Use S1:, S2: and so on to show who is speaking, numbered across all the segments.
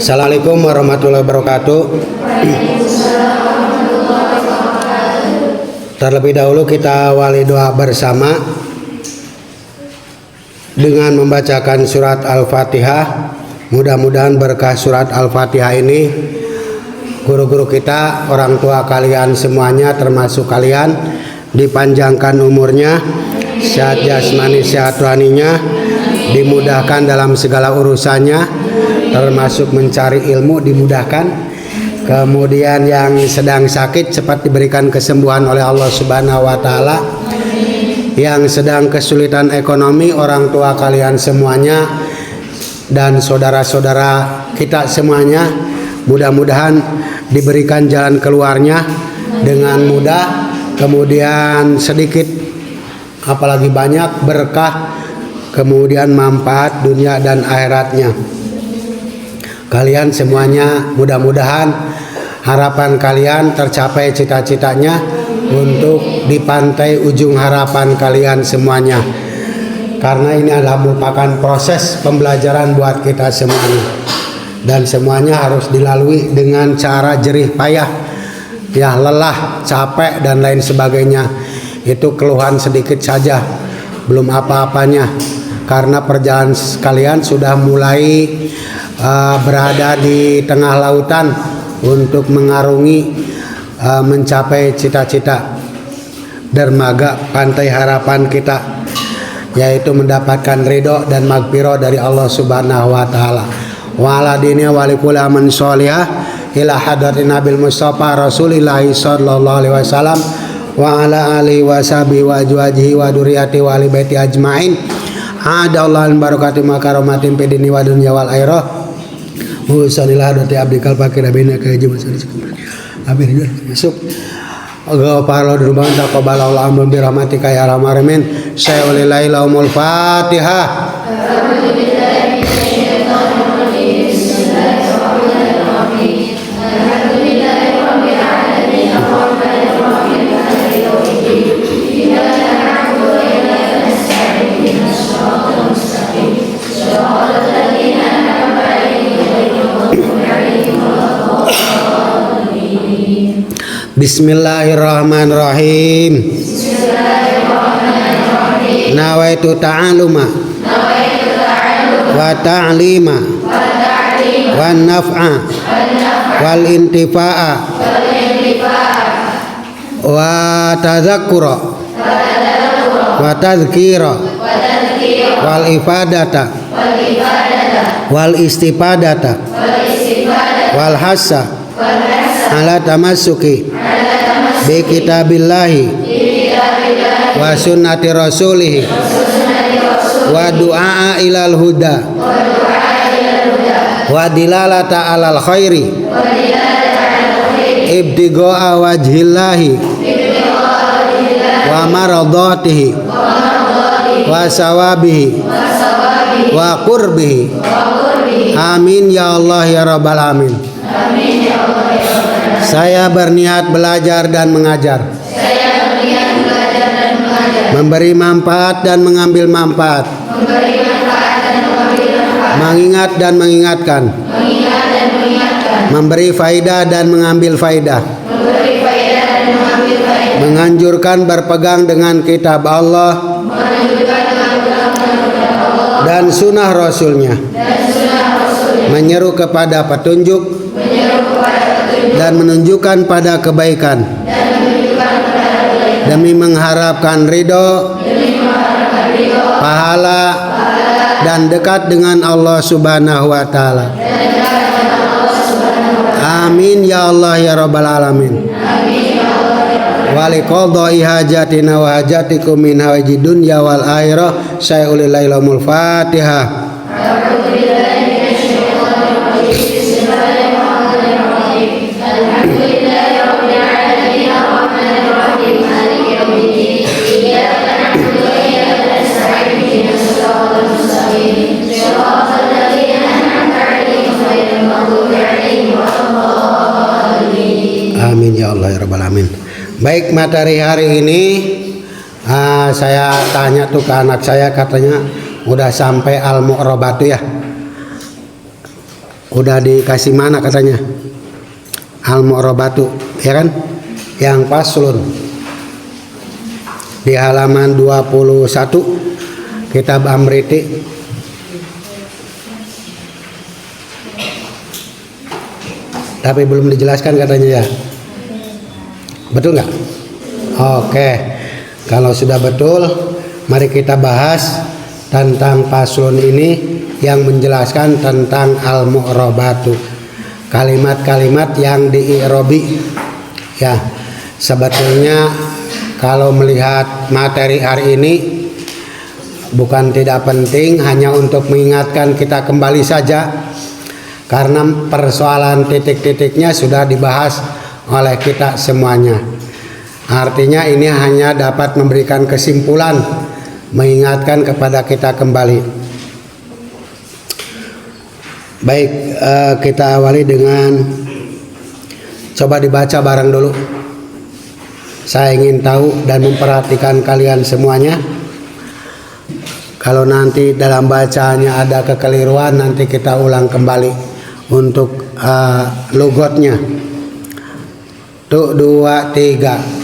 S1: Assalamualaikum warahmatullahi wabarakatuh. Terlebih dahulu kita awali doa bersama dengan membacakan surat Al-Fatihah. Mudah-mudahan berkah surat Al-Fatihah ini guru-guru kita, orang tua kalian semuanya termasuk kalian dipanjangkan umurnya, sehat jasmani sehat rohaninya, dimudahkan dalam segala urusannya, termasuk mencari ilmu dimudahkan. Kemudian yang sedang sakit cepat diberikan kesembuhan oleh Allah Subhanahu wa taala. Yang sedang kesulitan ekonomi, orang tua kalian semuanya dan saudara-saudara kita semuanya mudah-mudahan diberikan jalan keluarnya dengan mudah, kemudian sedikit apalagi banyak berkah, kemudian manfaat dunia dan akhiratnya. Kalian semuanya mudah-mudahan harapan kalian tercapai cita-citanya untuk di pantai ujung harapan kalian semuanya. Karena ini adalah merupakan proses pembelajaran buat kita semuanya. Dan semuanya harus dilalui dengan cara jerih payah. Ya, lelah, capek dan lain sebagainya. Itu keluhan sedikit saja, belum apa-apanya. Karena perjalanan kalian sudah mulai berada di tengah lautan untuk mengarungi mencapai cita-cita dermaga pantai harapan kita, yaitu mendapatkan ridho dan magfirah dari Allah Subhanahu wa taala. Wa ala dini wa likulli aman sholihah ila hadratin nabil mustafa rasulillah sallallahu alaihi wasallam wa ala alihi wa sahbihi wa azwajihi wa dzurriyyati wa ali baiti ajmain. Adallahu al barakati makaromatin fidini wa dunya wal akhirah. Musallilah dati abdikal fakir abina kaji masal abin masuk Ghafarallahu dzunubana taqabbalallahu amran bi rahmatika ya arhamar rahimin. Syai'ulillahi lahumul Fatihah. Bismillahirrahmanirrahim. Nawaitu ta'aluma wa ta'lima wa naf'a wal intifa'a wa tadzakkura wa tadhkira wal ifadata wal istipadata wal hassa ala tamassuki bi kitabillahi wa sunnati rasulih wa du'a ilal huda wa dilalata alal khairi ibtigha'a wajhillahi wa maradatihi wa sawabihi wa qurbihi. Amin ya Allah ya rabbal alamin. Saya berniat belajar dan mengajar, memberi manfaat dan mengambil manfaat, mengingat dan mengingatkan, memberi faidah dan mengambil faidah, menganjurkan berpegang dengan kitab Allah dan sunnah Rasulnya, menyeru kepada petunjuk dan menunjukkan pada kebaikan demi mengharapkan ridho, pahala dan dekat dengan Allah Subhanahu wa taala. Amin ya Allah ya rabbal alamin. Wa liqadai hajatina wa hajatikum min hawaiji dunya wal akhirah. Syai'ulillahi lahumul Fatihah. Amin ya Allah ya rabbal alamin. Baik, materi hari ini saya tanya tuh ke anak saya, katanya udah sampai al-mu'rabatu ya. udah dikasih mana katanya? Al-Mu'rabatu, ya kan? Yang paslun di halaman 21 kitab Amriti. Tapi belum dijelaskan katanya ya. Betul nggak? Oke. Kalau sudah betul, mari kita bahas tentang paslon ini yang menjelaskan tentang al-mu'rabatu. Kalimat-kalimat yang di-i'rabi. Ya, sebetulnya kalau melihat materi hari ini bukan tidak penting, hanya untuk mengingatkan kita kembali saja. Karena persoalan titik-titiknya sudah dibahas oleh kita semuanya. Artinya ini hanya dapat memberikan kesimpulan, mengingatkan kepada kita kembali. Baik, kita awali dengan coba dibaca bareng dulu. Saya ingin tahu dan memperhatikan kalian semuanya. Kalau nanti dalam bacaannya ada kekeliruan, nanti kita ulang kembali untuk logotnya. Tuh 2 3.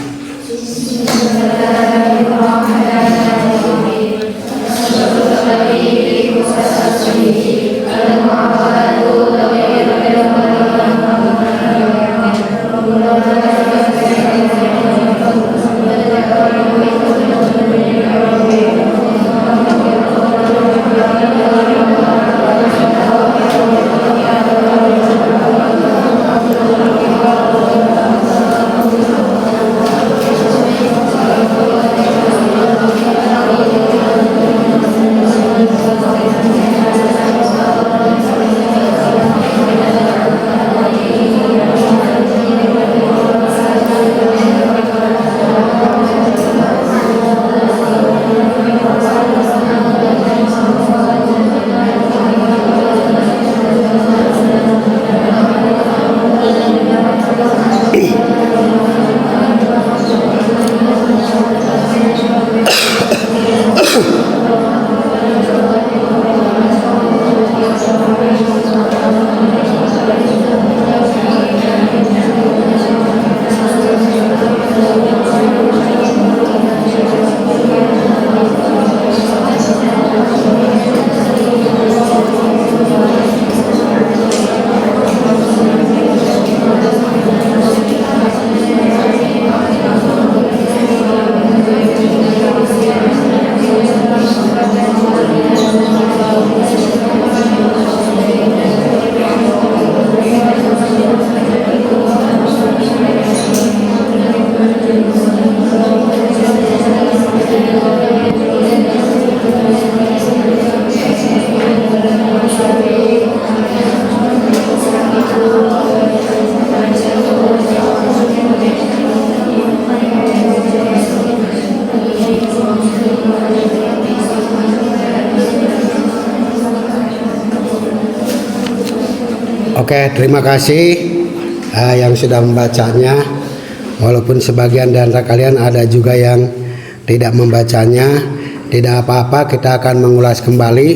S1: Oke, terima kasih yang sudah membacanya. Walaupun sebagian dari kalian ada juga yang tidak membacanya, tidak apa-apa, kita akan mengulas kembali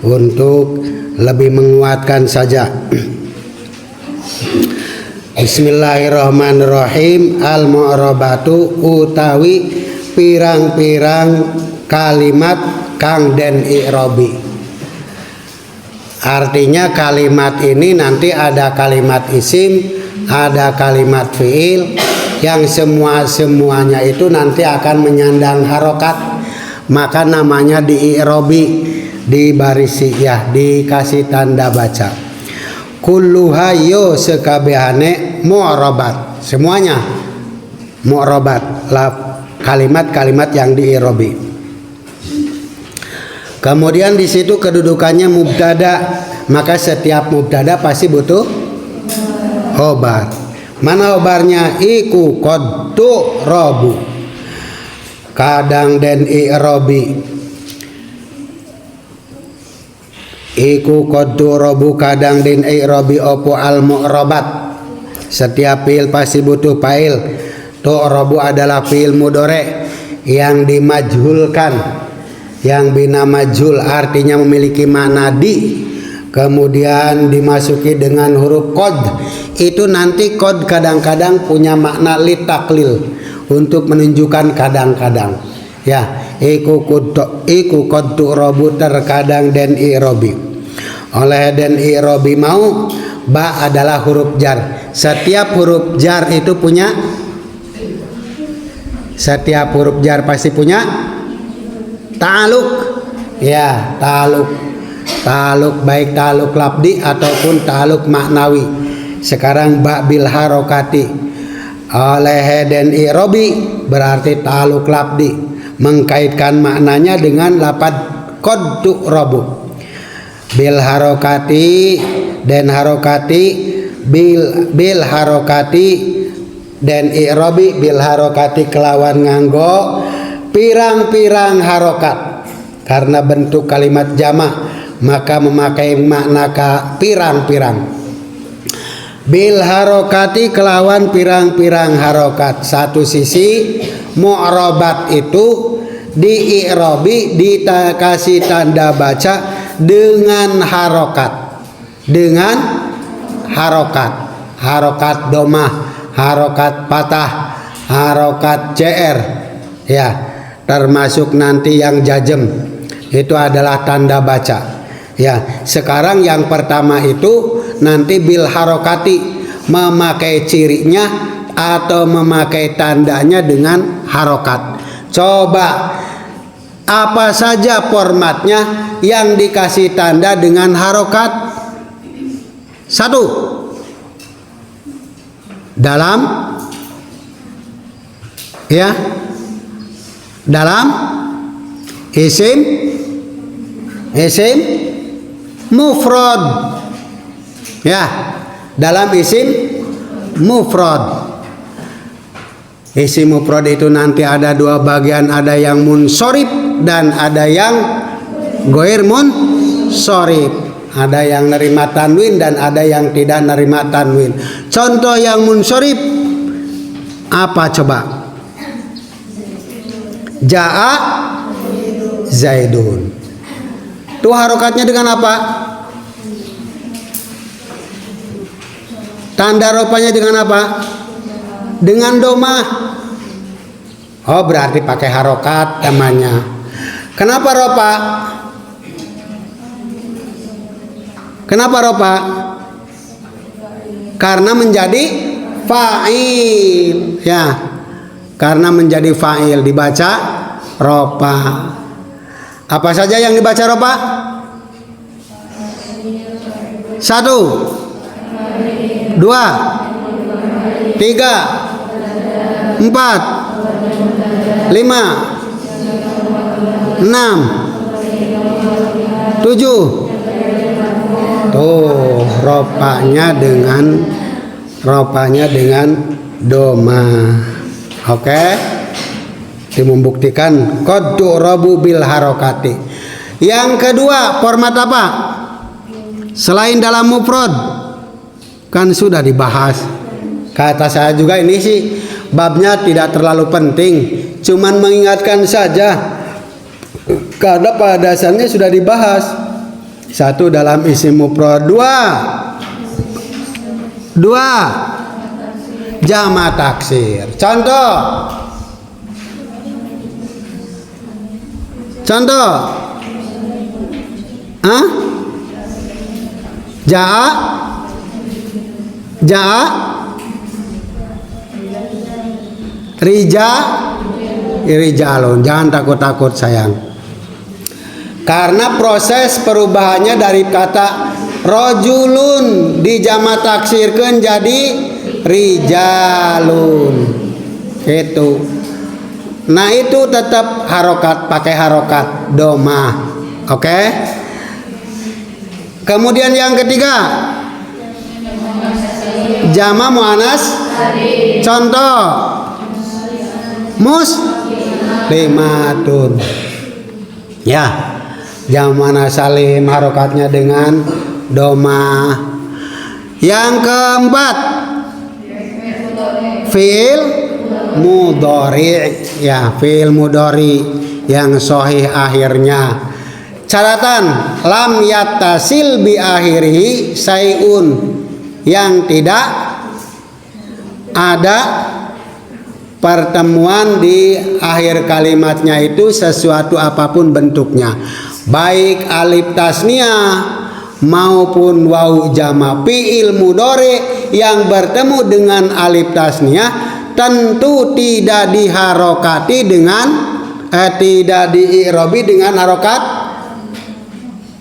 S1: untuk lebih menguatkan saja. Bismillahirrahmanirrahim. Al-mu'rabatu utawi pirang-pirang kalimat kang den i'rabi. Artinya kalimat ini nanti ada kalimat isim, ada kalimat fiil, yang semuanya itu nanti akan menyandang harokat, maka namanya di-i'rabi, dibarisi ya, dikasih tanda baca. Kulluha yo sekabehane mu'rabat, semuanya mu'rabat, kalimat-kalimat yang di-i'rabi. Kemudian di situ kedudukannya mubtada, maka setiap mubtada pasti butuh khobar. Mana khobarnya? Iku qaddu rabu. Kadang den i'rabi. Iku qaddu rabu kadang den i'rabi opo al mu'rabat. Setiap fiil pasti butuh fa'il. Tu'rabu adalah fiil mudhari yang dimajhulkan, yang bina majhul, artinya memiliki makna di, kemudian dimasuki dengan huruf qad. Itu nanti qad kadang-kadang punya makna litaklil, untuk menunjukkan kadang-kadang. Ya, iku qad tu'rabu terkadang den i'rabi. Oleh den i'rabi mau ba adalah huruf jar. Setiap huruf jar itu punya, setiap huruf jar pasti punya ta'aluk. Ya, ta'aluk baik ta'aluk lafdi ataupun ta'aluk maknawi. Sekarang ba bil harokati oleh den i'rabi berarti ta'aluk lafdi, mengkaitkan maknanya dengan lafaz qad tu'rabu. Bil harokati dan harokati bil harokati dan i'rabi bil harokati kelawan nganggo pirang-pirang harokat. Karena bentuk kalimat jamak maka memakai makna pirang-pirang. Bil harokati kelawan pirang-pirang harokat. Satu sisi mu'rabat itu di i'rabi dikasih tanda baca dengan harokat, dengan harokat domah, harokat patah, harokat CR, ya, termasuk nanti yang jajem, itu adalah tanda baca. Ya, sekarang yang pertama itu nanti bil harokati, memakai cirinya atau memakai tandanya dengan harokat. Coba apa saja formatnya yang dikasih tanda dengan harokat? Satu, dalam, ya, dalam isim mufrad, ya, dalam isim mufrad. Isim mufrad itu nanti ada dua bagian, ada yang munsorib dan ada yang goir munsorib, ada yang nerima tanwin dan ada yang tidak nerima tanwin. Contoh yang munsorib apa coba? Ja'a Zaidun. Tuh harokatnya dengan apa? Tanda rupanya dengan apa? Dengan domah. Oh, berarti pakai harokat namanya. Kenapa ropa? Kenapa ropa? Karena menjadi fa'il, ya. Karena menjadi fa'il dibaca ropa. Apa saja yang dibaca ropa? Satu, dua, tiga, empat, lima, enam, tujuh. Tuh ropanya dengan doma. Oke, membuktikan qad tu'rabu bil harokati. Yang kedua, format apa? Selain dalam mufrad, kan sudah dibahas. Kata saya juga ini sih babnya tidak terlalu penting, cuman mengingatkan saja karena pada dasarnya sudah dibahas. Satu, dalam isim mufrad. Dua jamak taksir. Contoh Ja'a rijalun. Jangan takut-takut sayang, karena proses perubahannya dari kata rojulun di jamak taksirkeun jadi rijalun gitu. Nah itu tetap harokat, pakai harokat domah. Oke. Kemudian yang ketiga, jamak muannas. Contoh muslimatun. Ya, jamak muannas salim harokatnya dengan domah. Yang keempat, fi'il mudhari, ya, fi'il mudhari yang sahih akhirnya. catatan lam yattasil bi akhirih sayun, yang tidak ada pertemuan di akhir kalimatnya itu sesuatu apapun bentuknya, baik alif tasniah maupun wawu jama. Fi'il mudhari yang bertemu dengan alif tasniah tentu tidak diharokati dengan tidak diirobi dengan harokat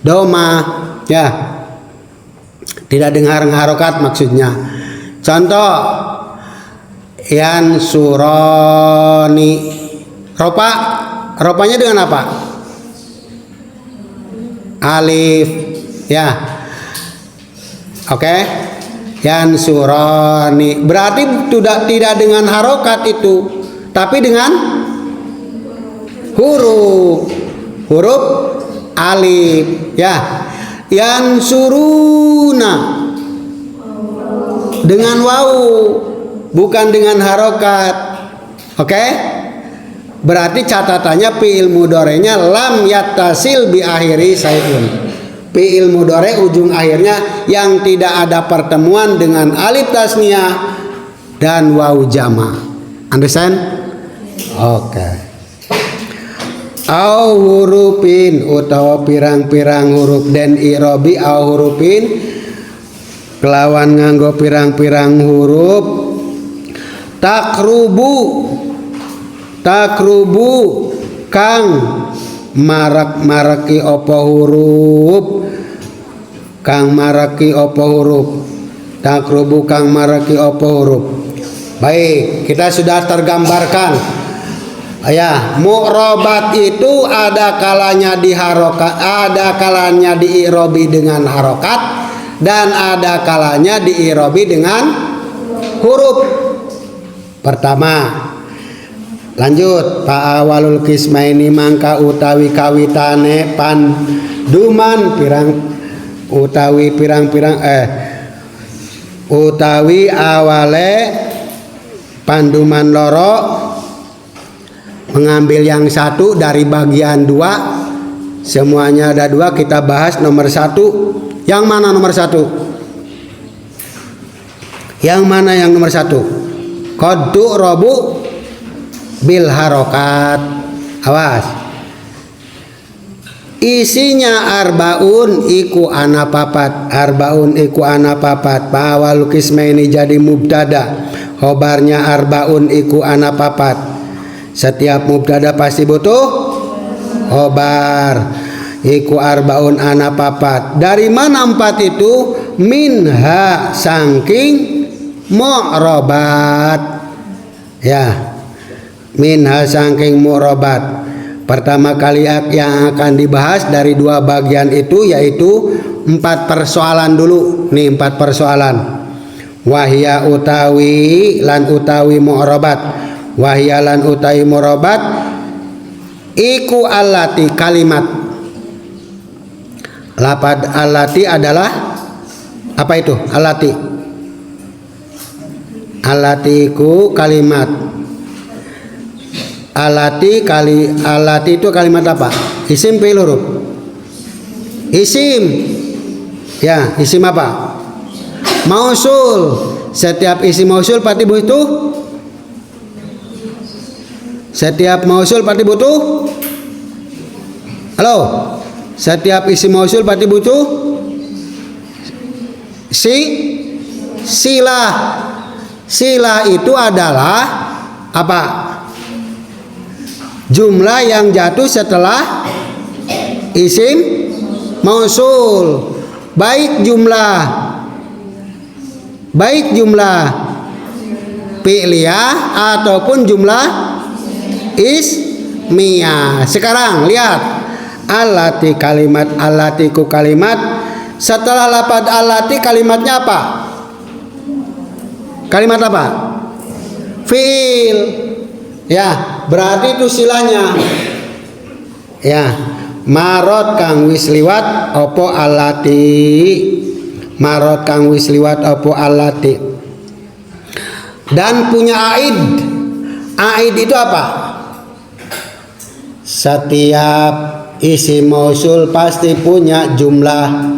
S1: doma, ya, tidak dengan harokat maksudnya. Contoh yan suroni, ropanya dengan apa? Alif, ya, oke. Yan suroni berarti tidak dengan harokat itu, tapi dengan huruf alif, ya. Yan suruna dengan wawu, bukan dengan harokat. Oke? Berarti catatannya fi'il mudhari'nya lam yattasil bi akhiri sayun. Fi'il mudhari' ujung akhirnya yang tidak ada pertemuan dengan alif tasniah dan wawu jama. Understand? Oke. Au hurufin utawa pirang-pirang huruf dan i'rabi au hurufin kelawan nganggo pirang-pirang huruf takrubu kang maraki opo huruf, kang maraki opo huruf, takrubu kang maraki opo huruf. Baik, kita sudah tergambarkan ya, mu'robat itu ada kalanya diharokat, ada kalanya diirobi dengan harokat, dan ada kalanya diirobi dengan huruf. Pertama, lanjut, awalul kismaini mangka utawi kawitane panduman utawi awale panduman loro, mengambil yang satu dari bagian dua, semuanya ada dua, kita bahas nomor satu. Yang mana nomor satu? Yang mana yang nomor satu? Qad tu'rabu bil harokat. Awas, isinya arbaun iku ana papat, arbaun iku ana papat. Awal kismaini jadi mubtada, khobarnya arbaun iku ana papat. Setiap mubtada pasti butuh khobar. Iku arbaun ana papat. Dari mana empat itu? Minha saking mu'robat, ya, minha saking mu'robat. Pertama kali yang akan dibahas dari dua bagian itu yaitu 4 persoalan dulu. Nih 4 persoalan. Wahya utawi lan utawi mu'robat, wahya lan utawi mu'robat iku allati kalimat. Lapad allati adalah apa itu? Allati, allati ku kalimat. Allati itu kalimat apa? Isim fi'il huruf? Isim. Ya, isim apa? Mausul. Setiap isim mausul pasti butuh. Setiap mausul pasti butuh. Halo. Setiap isim mausul pasti butuh silah. Silah itu adalah apa? Jumlah yang jatuh setelah isim mausul, baik jumlah fi'liyah ataupun jumlah ismiyah. Sekarang lihat allati kalimat, allatiku kalimat. Setelah lafaz allati kalimatnya apa? Kalimat apa? Fi'il. Ya, berarti itu silahnya. Ya, marot kang wis liwat opo allati. Marot kang wis liwat opo allati. Dan punya aid. Aid itu apa? Setiap isim mausul pasti punya jumlah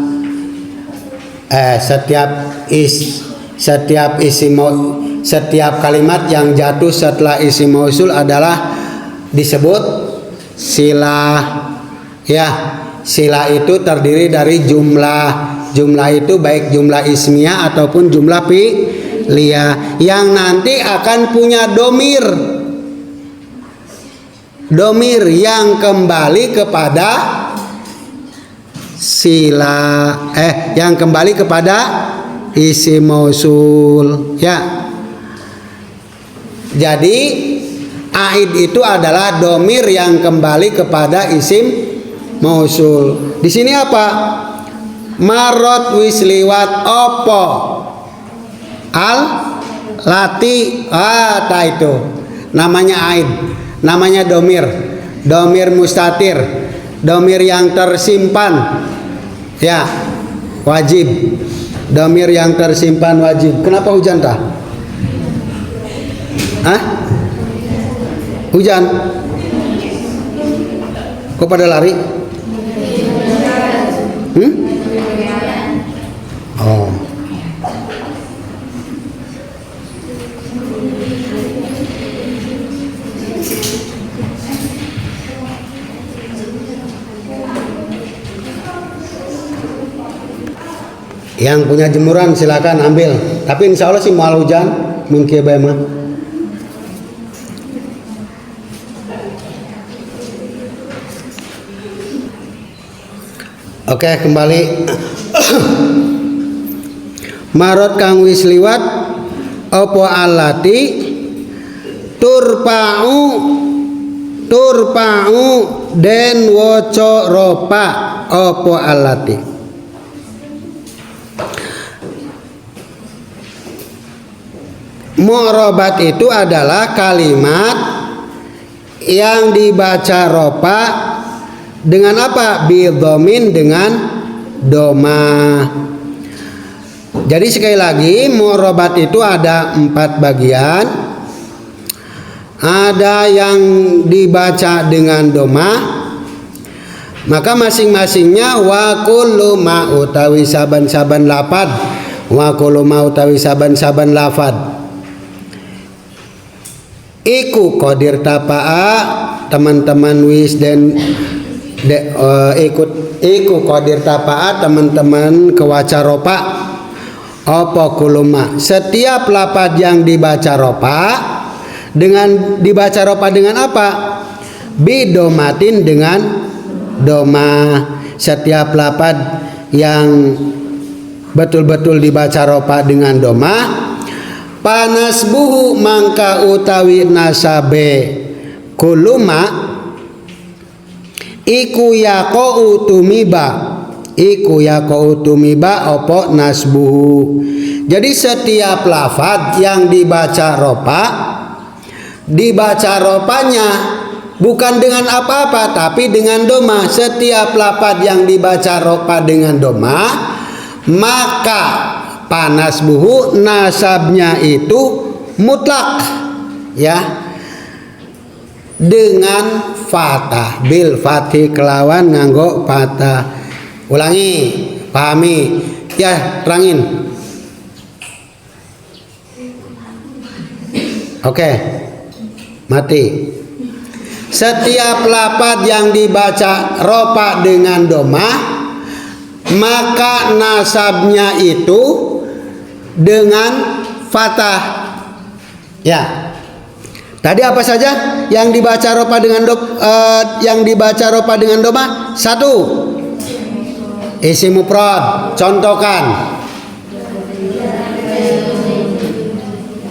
S1: setiap kalimat yang jatuh setelah isim mausul adalah disebut silah. Ya, silah itu terdiri dari jumlah. Jumlah itu baik jumlah ismiyah ataupun jumlah fi'liyah yang nanti akan punya domir. Domir yang kembali kepada yang kembali kepada isim mausul. Ya. Jadi aid itu adalah domir yang kembali kepada isim mausul. Di sini apa? Marot wis liwat opo al lati itu namanya aid, namanya domir mustatir, domir yang tersimpan. Ya, wajib, domir yang tersimpan wajib. Kenapa hujan tah? Hujan? Kok pada lari? Oh. Yang punya jemuran silakan ambil. Tapi insya Allah sih mau hujan mungkin mah. Oke, kembali. Marot kang wis liwat opo alati turpa'u den woco ropa opo alati. Mu'robat itu adalah kalimat yang dibaca ropa dengan apa? Bidhomin, dengan doma. Jadi sekali lagi, mu'robat itu ada 4 bagian. Ada yang dibaca dengan doma, maka masing-masingnya wa kullu ma utawi saban-saban lafad, wa kullu ma utawi saban-saban lafad iku qadir tapa'a teman-teman wis dan iku qadir tapa'a teman-teman kewaca ropa apa kuluma. Setiap lafaz yang dibaca ropa dengan dibaca ropa dengan apa? Bidomatin, dengan doma. Setiap lafaz yang betul-betul dibaca ropa dengan doma, panas buhu mangka utawi nasabe kuluma iku yaqo tumiba opo nasbuhu. Jadi setiap lafaz yang dibaca ropa, dibaca ropanya bukan dengan apa-apa tapi dengan doma. Setiap lafaz yang dibaca ropa dengan doma, maka panas buhu nasabnya itu mutlak, ya, dengan fatah, bil fathi kelawan nganggo fatah. Ulangi, pahami, ya, terangin. Oke, mati. Setiap lafaz yang dibaca ropa dengan doma, maka nasabnya itu dengan fatah. Ya. Tadi apa saja yang dibaca ropa dengan doma? 1. Isim mufrad. Contohkan.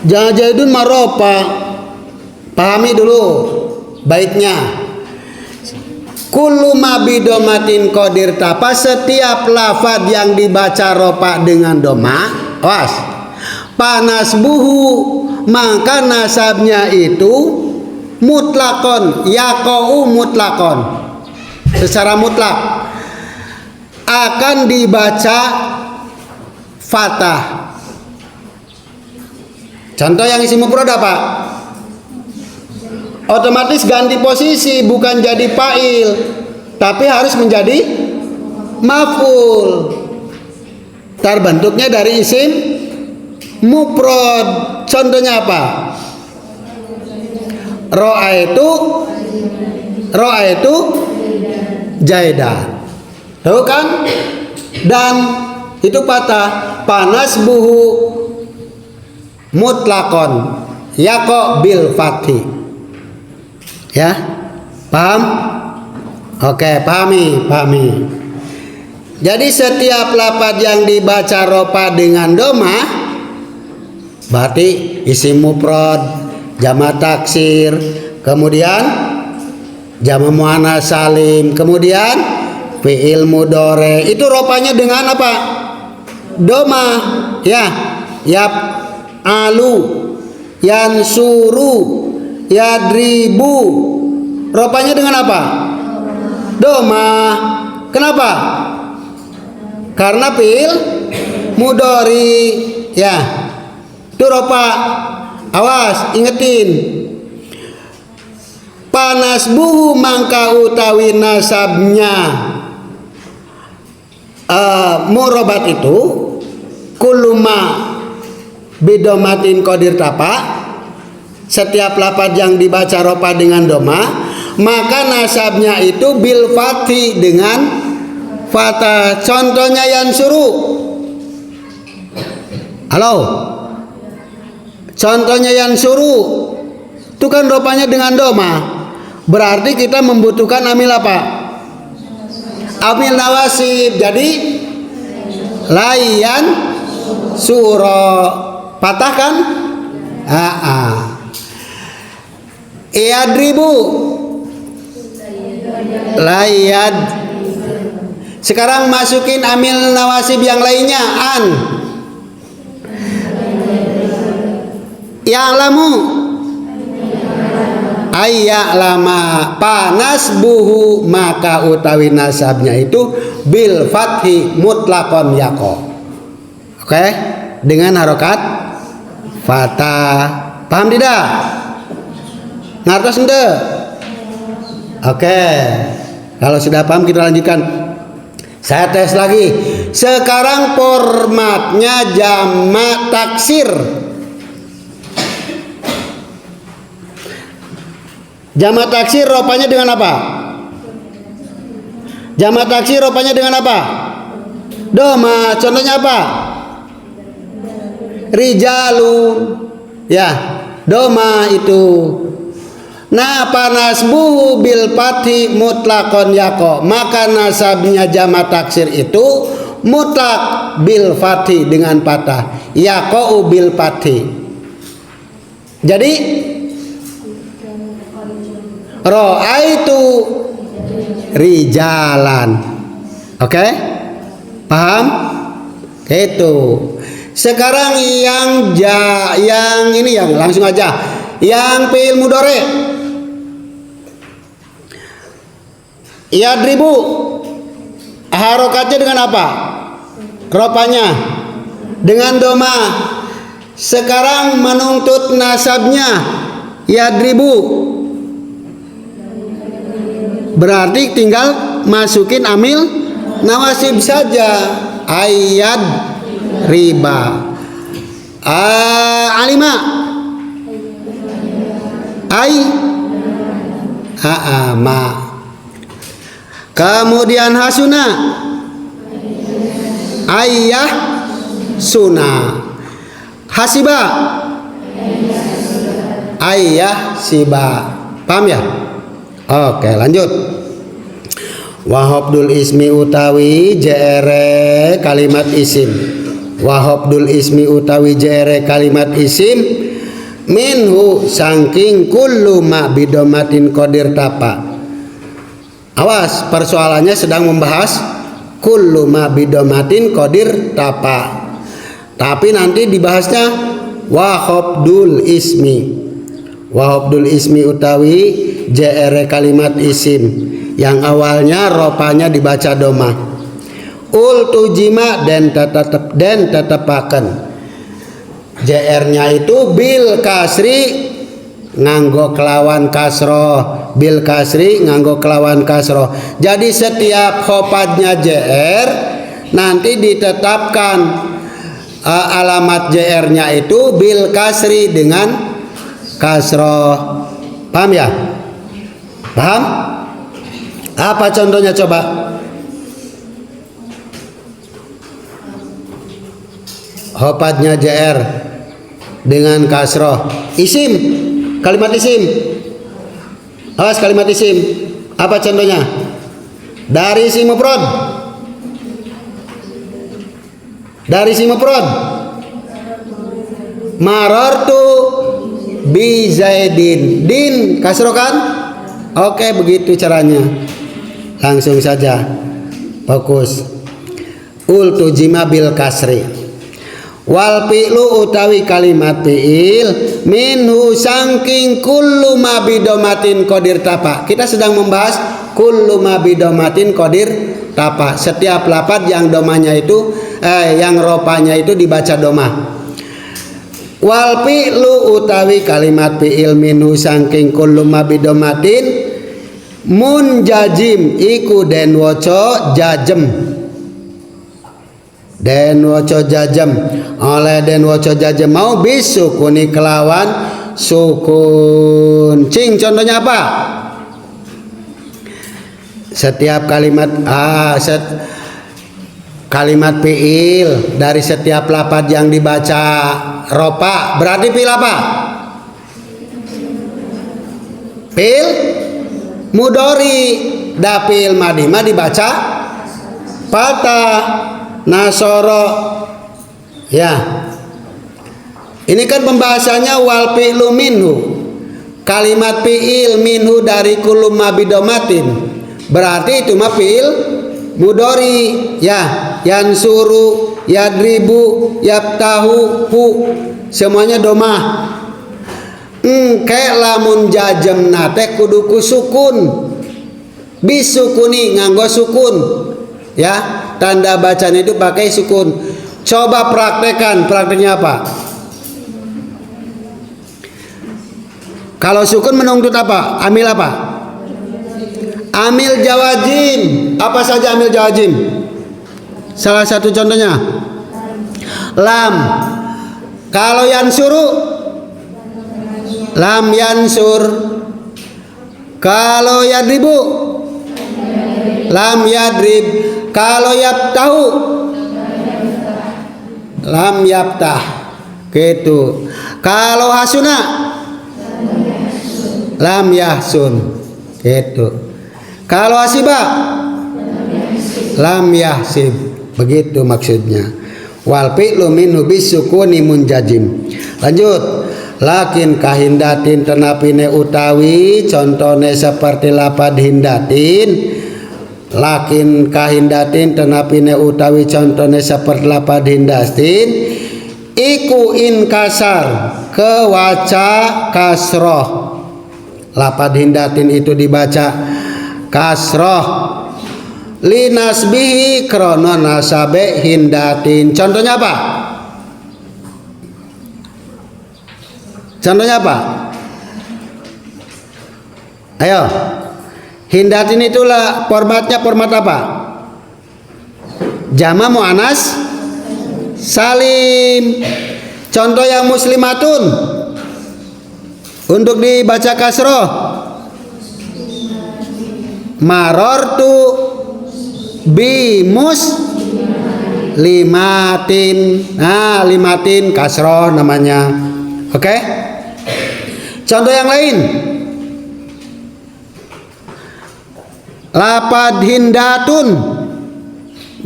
S1: Zaidun maropa. Pahami dulu baitnya. Kullu ma bidomatin qadir tapa, setiap lafaz yang dibaca ropa dengan doma, awas, panas buhu maka nasabnya itu mutlakon, yaqau mutlakon, secara mutlak akan dibaca fatah. Contoh yang isim mufrad apa? Otomatis ganti posisi, bukan jadi fa'il. tapi harus menjadi maf'ul. Terbentuknya dari isim mufrad. Contohnya apa? Ra'aitu Jaidan. Tahu kan? Dan itu patah. Panas buhu mutlakon yaqo bil fathi. Ya, paham? Oke, pahami. Jadi setiap lafaz yang dibaca rofa dengan doma berarti isim mufrad, jamak taksir, kemudian jamak muannats salim, kemudian fi'il mudhari. Itu rofanya dengan apa? Doma. Ya. Yap alu, yansuru, yadribu. Rofanya dengan apa? Doma. Kenapa? Karena fi'il mudhari. Ya. Itu rofa. Awas, ingetin. Panas buhu mangka utawi nasabnya murobat itu kuluma bidomatin qadir tapa. Setiap lafaz yang dibaca rofa dengan doma, maka nasabnya itu bil fathi dengan fathah. Contohnya yansuru. Halo. Contohnya yansuru. Itu kan rofanya dengan doma. Berarti kita membutuhkan amil apa? Amil nawasib. Jadi layan suro. Patah kan? Iyadribu layad. Sekarang masukin amil nawasib yang lainnya. An, ya'lamu, ayya'lama. Panas buhu maka utawi nasabnya itu bil fathi mutlaqon yaqo. Oke, dengan harokat fathah. Paham tidak? Ngertos ente? Oke. Kalau sudah paham kita lanjutkan. Saya tes lagi. Sekarang formatnya jamak taksir. Jamak taksir rofanya dengan apa? Jamak taksir rofanya dengan apa? Doma. Contohnya apa? Rijalun. Ya, doma itu. Nah, panas buhu bil fathi mutlaqon yaqo. Maka nasabnya jamak taksir itu mutlak bil fathi dengan fathah. Yaqo bil fathi. Jadi ra'aitu rijalan. Oke? Paham? Itu. Sekarang yang ini yang langsung aja. Yang fi'il mudhari. Yadribu. Harokatnya dengan apa? Rofanya dengan doma. Sekarang menuntut nasabnya yadribu. Berarti tinggal masukin amil nawasib saja. Ayat riba. Alima. Ma. Kemudian hasuna. Ayah suna. Hasiba. Ayah siba. Paham ya? Oke, lanjut. Wahabdul ismi utawi jere kalimat isim. Wahabdul ismi utawi jere kalimat isim minhu sangking kullu ma bidomatin qadir tapa. Awas, persoalannya sedang membahas kullu ma bidomatin qadir tapa. Tapi nanti dibahasnya wahabdul ismi. Wahabdul ismi utawi jere kalimat isim yang awalnya rofanya dibaca doma. Ultujima dan tetapakan. JR-nya itu bil kasri nganggo kelawan kasroh bil kasri nganggo kelawan kasroh. Jadi setiap khopadnya JR nanti ditetapkan alamat JR-nya itu bil kasri dengan kasroh. Paham ya? Paham? Apa contohnya coba? Khopadnya JR dengan kasroh. Isim, kalimat isim. Awas kalimat isim. Apa contohnya? Dari isim mufrad. Dari isim mufrad. Marartu bi Zaidin. Din kasroh kan? Oke, begitu caranya. Langsung saja. Fokus. Ultujima bil kasri. Wal fi'lu utawi kalimat fi'il minhu sangking kullu ma bidomatin qadir tapa. Kita sedang membahas kullu ma bidomatin qadir tapa. Setiap lafaz yang domanya itu yang ropanya itu dibaca doma. Wal fi'lu utawi kalimat fi'il minhu sangking kullu ma bidomatin munjajim iku den waca jajem. Den waca jajem oleh den waca jajem mau bisukuni kelawan sukun. Cing contohnya apa? Setiap kalimat kalimat fi'il dari setiap lafaz yang dibaca ropa berarti fi'il apa? Fi'il mudhari. Da fi'il madhi mah dibaca patah. Nasoro ya, ini kan pembahasannya wal fi'lu minhu. Kalimat fi'il minhu dari kullu ma bidomatin berarti itu mah fi'il mudhari ya. Yansuru, yadribu, yaftahu, hu semuanya domah. Engke lamun jajem nate kudu kusukun. Bisukuni nganggo sukun ya. Tanda bacaan itu pakai sukun. Coba praktekkan. Prakteknya apa? Kalau sukun menuntut apa? Amil apa? Amil jawazim. Apa saja amil jawazim? Salah satu contohnya lam. Kalau yansuru lam yansur. Kalau yadribu lam yadrib. Kalau yaftahu lam yaftah gitu. Kalau hasuna lam yahsun gitu. Kalau hasiba lam yahsib. Begitu maksudnya. Wal fi'lu minhu bisukuni munjajim. Lanjut. Lakin kahindatin tenapine utawi contone seperti lapad hindatin. Lakin kahindatin tenapine utawi contone seperti lapad hindatin iku inkasar kewaca kasroh. Lapad hindatin itu dibaca kasroh linasbihi krono nasabe hindatin. Contohnya apa? Contohnya apa? Ayo. Hindatin itulah formatnya format apa? Jama muannas salim. Contoh yang muslimatun untuk dibaca kasroh marortu bi muslimatin. Nah, limatin kasroh namanya. Oke? Contoh yang lain. Lapad hindatun.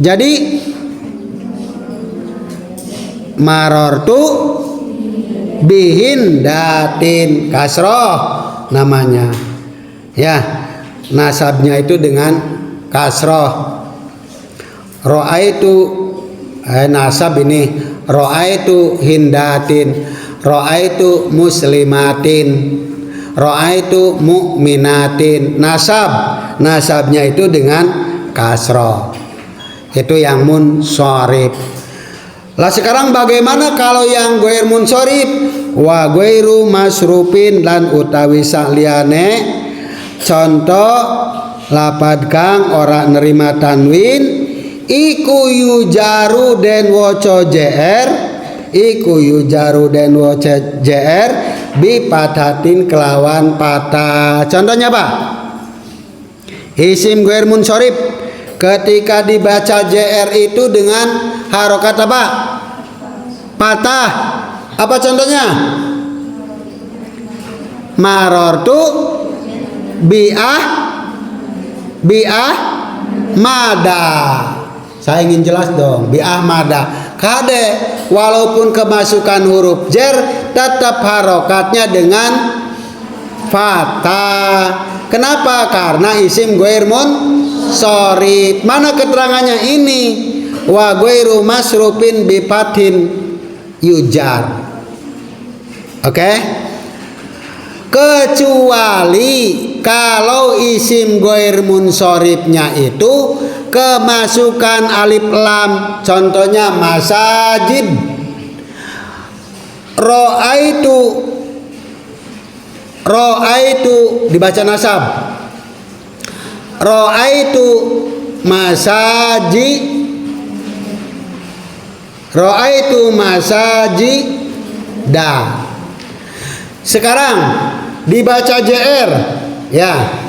S1: Jadi marortu bihindatin kasroh namanya. Ya, nasabnya itu dengan kasroh. Ro'aitu nasab ini ro'aitu hindatin, ro'aitu muslimatin, ro'aitu mu'minatin. Nasabnya itu dengan kasroh. Itu yang munsharif. Lah sekarang bagaimana kalau yang ghair munsharif? Wa ghairu masrufin lan utawi saliyane contoh lapad kang ora nerima tanwin iku yujaru den waca jr, iku yujaru den waca jr bi pathatin kelawan patah. Contohnya apa? Isim ghair munsharif ketika dibaca jr itu dengan harokat apa? Patah. Apa contohnya? Marortu bi'ah mada. Saya ingin jelas dong, bi'ah mada. Kade walaupun kemasukan huruf jer tetap harokatnya dengan fathah. Kenapa? Karena isim ghair munsharif. Mana keterangannya ini? Wa ghairu masrufin bi fathin yujar. Oke? Kecuali kalau isim ghair munsharifnya itu kemasukan alif lam. Contohnya masajid. Ro'aitu dibaca nasab. Ro'aitu masajida. Sekarang dibaca JR ya.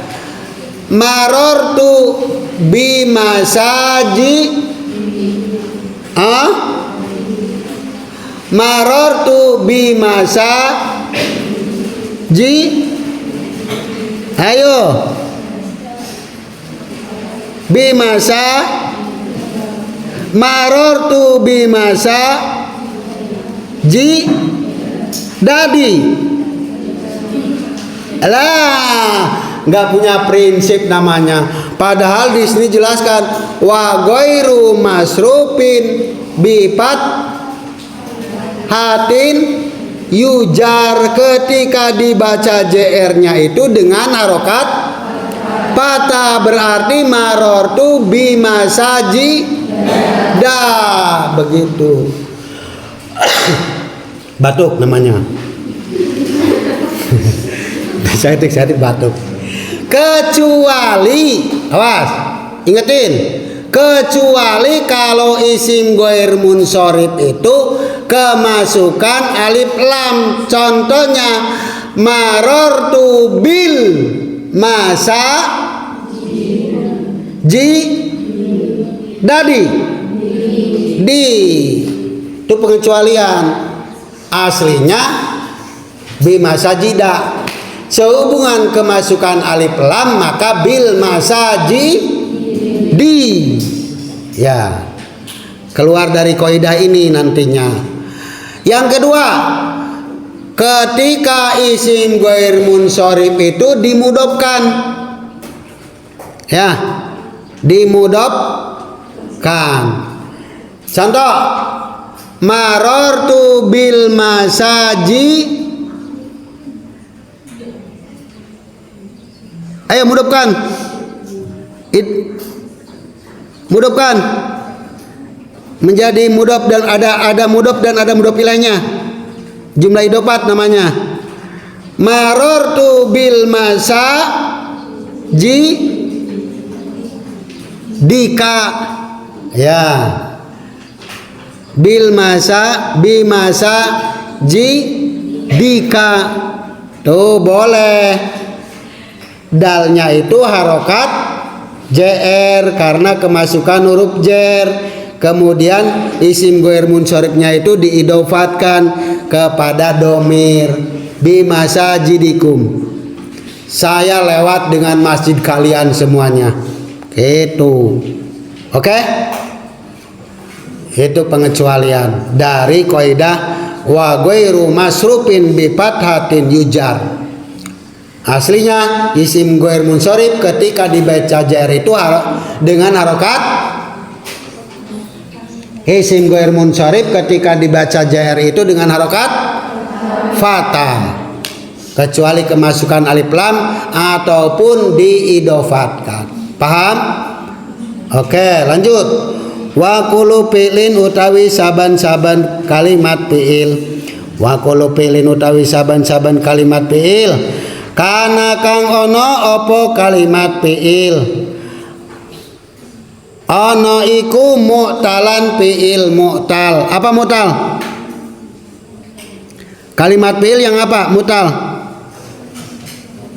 S1: Marortu bimasaji marortu bimasaji. Ayo bimasa marortu bimasaji dadi. Lah, nggak punya prinsip namanya. Padahal di sini jelaskan wa ghairu masrufin bifat hatin yujar, ketika dibaca jr-nya itu dengan harokat patah, berarti marortu bimasaji dah, begitu. Batuk namanya. Saya batuk. Kecuali, awas, ingetin, kecuali kalau isim ghair munsharif itu kemasukan alif lam. Contohnya marortu bil masa ji dadi di, itu pengecualian. Aslinya bimasajida. Sehubungan kemasukan alif lam maka bil masaji di. Ya, keluar dari kaidah ini nantinya. Yang kedua, ketika isim ghair munsharif itu dimudofkan. Ya, dimudofkan. Contoh, marortu bil masaji. Ayo mudofkan. Mudofkan menjadi mudof, dan ada mudof dan ada mudof ilaihnya. Jumlah idofat namanya. Marortu bil masaji dika. Ya. Bil masa bimasa ji dika. Tuh boleh. Dalnya itu harokat JR karena kemasukan huruf jer. Kemudian isim ghair munsharifnya itu diidofatkan kepada domir. Bimasajidikum. Saya lewat dengan masjid kalian semuanya. Gitu. Oke? Itu pengecualian dari kaidah wa ghairu masrufin bi fathatin yujar. Aslinya isim ghair munsharif ketika dibaca jar itu dengan harokat. Isim ghair munsharif ketika dibaca jar itu dengan harokat fathah, kecuali kemasukan alif lam ataupun diidofatkan. Paham? Oke, lanjut. Wa kullu fi'lin utawi saban-saban kalimat fi'il. Wa kullu fi'lin utawi saban-saban kalimat fi'il Kana kang ono opo kalimat fiil. Ono iku mu'talan fiil mu'tal. Apa mu'tal? Kalimat fiil yang apa? Mu'tal.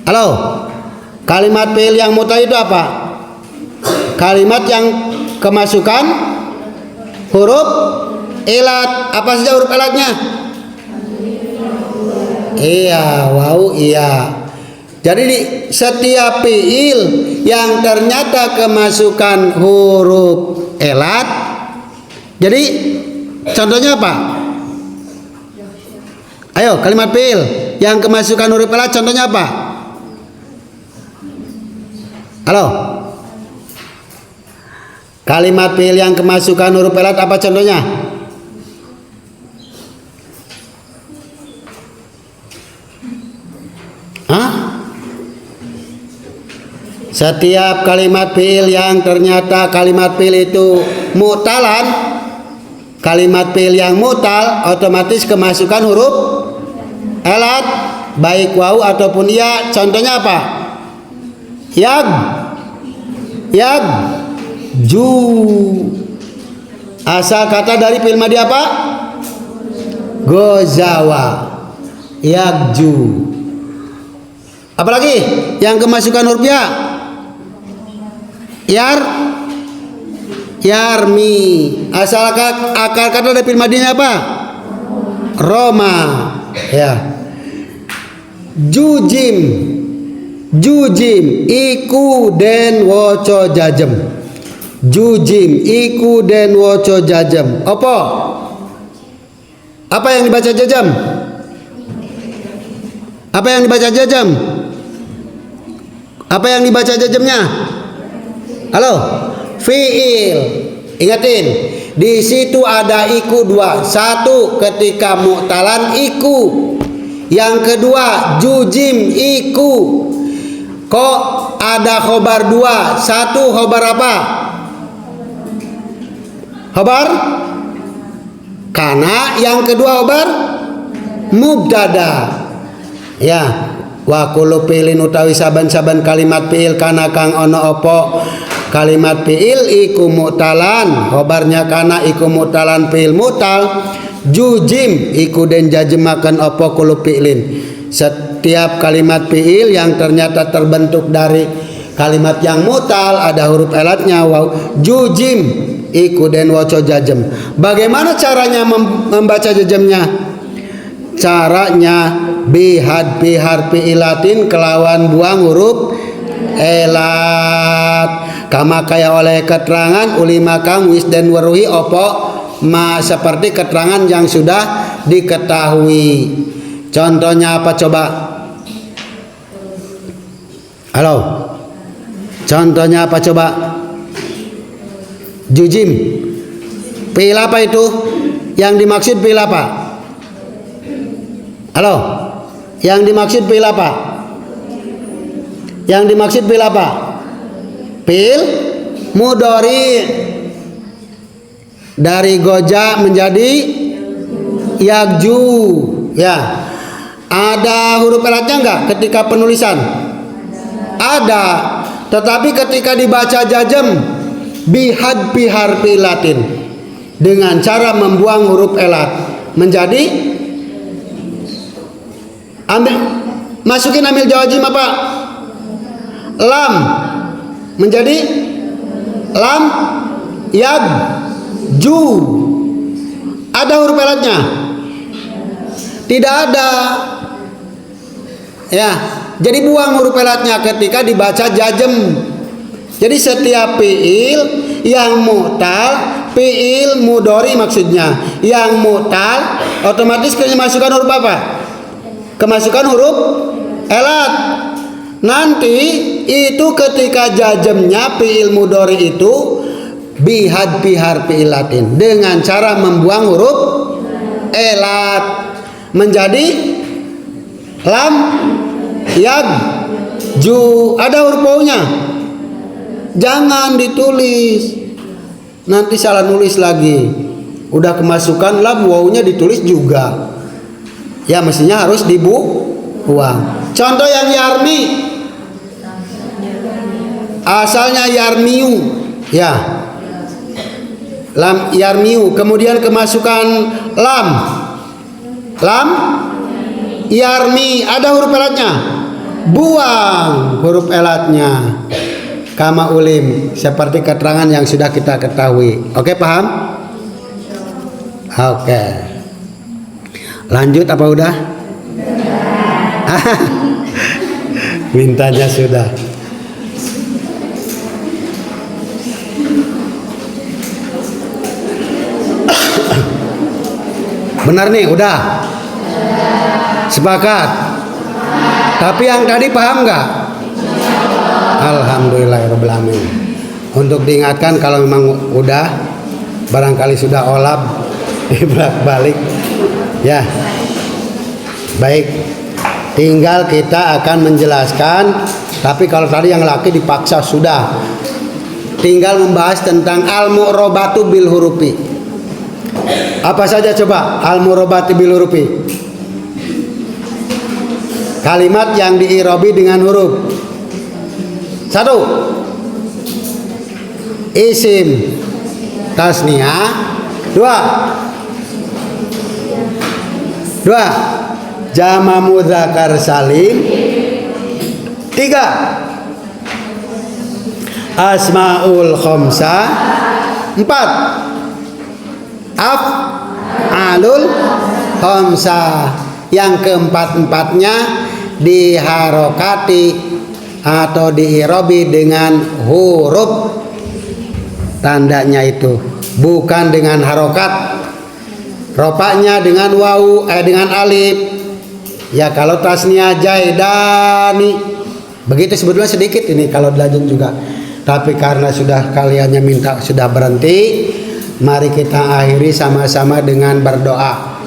S1: Halo. Kalimat fiil yang mu'tal itu apa? Kalimat yang kemasukan huruf ilat. Apa saja huruf ilatnya? Iya, wow, iya. Jadi setiap fiil yang ternyata kemasukan huruf ilat. Jadi contohnya apa? Ayo, kalimat fiil yang kemasukan huruf ilat contohnya apa? Halo. Kalimat fiil yang kemasukan huruf ilat apa contohnya? Hah? Setiap kalimat fiil yang ternyata kalimat fiil itu mu'talan, kalimat fiil yang mu'tal otomatis kemasukan huruf ilat baik wawu ataupun ya. Contohnya apa? Yag ju. Asal kata dari fiil madhi apa? Gozawa. Yagju. Apalagi yang kemasukan huruf ya? Yarmi. Asal akar kata dari fiil madhinya apa? Roma. Ya. Jujim iku den woco jajem. Jujim iku den woco jajem. Apa yang dibaca jajem? Apa yang dibaca jajem? Apa yang dibaca jajemnya? Halo, fiil. Ingatin, di situ ada iku dua. Satu ketika mu'talan iku. Yang kedua jujim iku. Kok ada khobar dua? Satu khobar apa? Khobar kana. Yang kedua khobar mubtada. Ya. Wa kullu fi'lin utawi saban-saban kalimat fi'il kana kang ono opo kalimat fi'il iku mu'talan. Khobarnya kana iku mu'talan fi'il mu'tal. Jujim iku den jajemaken opo kullu fi'lin. Setiap kalimat fi'il yang ternyata terbentuk dari kalimat yang mu'tal ada huruf ilatnya waw. Jujim iku den waca jajem. Bagaimana caranya membaca jajemnya? Caranya bihad harfi ilatin kelawan buang huruf elat. Kama kaya oleh keterangan ulima kang wis dan waruhi opo ma seperti keterangan yang sudah diketahui. Contohnya apa coba? Halo. Contohnya apa coba? Jujim. Fi'il apa itu? Yang dimaksud fi'il apa? Halo, yang dimaksud fi'il apa? Yang dimaksud fi'il apa? Fi'il mudhari. Dari goja menjadi yagju. Ya, ada huruf ilatnya enggak ketika penulisan? Ada. Tetapi ketika dibaca jajem bihad harfi latin dengan cara membuang huruf ilat menjadi ambil jawazim apa? Lam menjadi lam yag ju. Ada huruf ilatnya? Tidak ada. Ya, jadi buang huruf ilatnya ketika dibaca jajem. Jadi setiap fi'il yang mu'tal, fi'il mudhari maksudnya, yang mu'tal otomatis kemasukan huruf apa? Kemasukan huruf ilat. Nanti itu ketika jajemnya fi'il mudhari itu bihad harfi ilatin dengan cara membuang huruf ilat menjadi lam yag ju. Ada huruf wawunya? Jangan ditulis, nanti salah nulis lagi. Udah kemasukan lam, wawunya ditulis juga. Ya mestinya harus uang. Contoh yang yarmi, asalnya yarmiu, ya, lam yarmiu, kemudian kemasukan lam yarmi, ada huruf elatnya, buang huruf elatnya. Kama ulim, seperti keterangan yang sudah kita ketahui. Oke, paham? Oke. Lanjut apa udah? Mintanya sudah. Benar nih, udah. Sepakat. Tapi yang tadi paham nggak? Alhamdulillahirabbil alamin. Untuk diingatkan kalau memang udah, barangkali sudah olab, balik ya. Baik, tinggal kita akan menjelaskan. Tapi kalau tadi yang laki dipaksa sudah, tinggal membahas tentang al-mu'robatu bil hurufi. Apa saja coba al-mu'robatu bil hurufi? Kalimat yang diirobi dengan huruf. 1. Isim tasniah. 2. Jama mudzakkar salim. 3. Asmaul khamsah. 4. Af'alul khamsah. Yang keempat-empatnya diharokati atau diirobi dengan huruf tandanya itu, bukan dengan harokat. Ropaknya dengan wawu, dengan alif. Ya kalau tasniah jaidani, begitu sebetulnya sedikit ini kalau belajar juga. Tapi karena sudah kaliannya minta sudah berhenti, mari kita akhiri sama-sama dengan berdoa.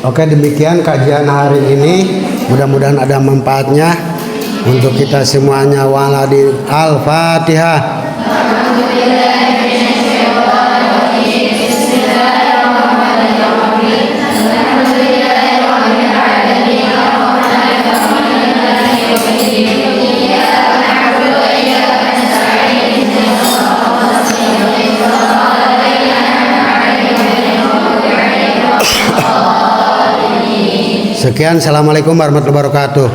S1: Oke, demikian kajian hari ini. Mudah-mudahan ada manfaatnya untuk kita semuanya. Waladi al-Fatihah. Sekian, assalamualaikum warahmatullahi wabarakatuh.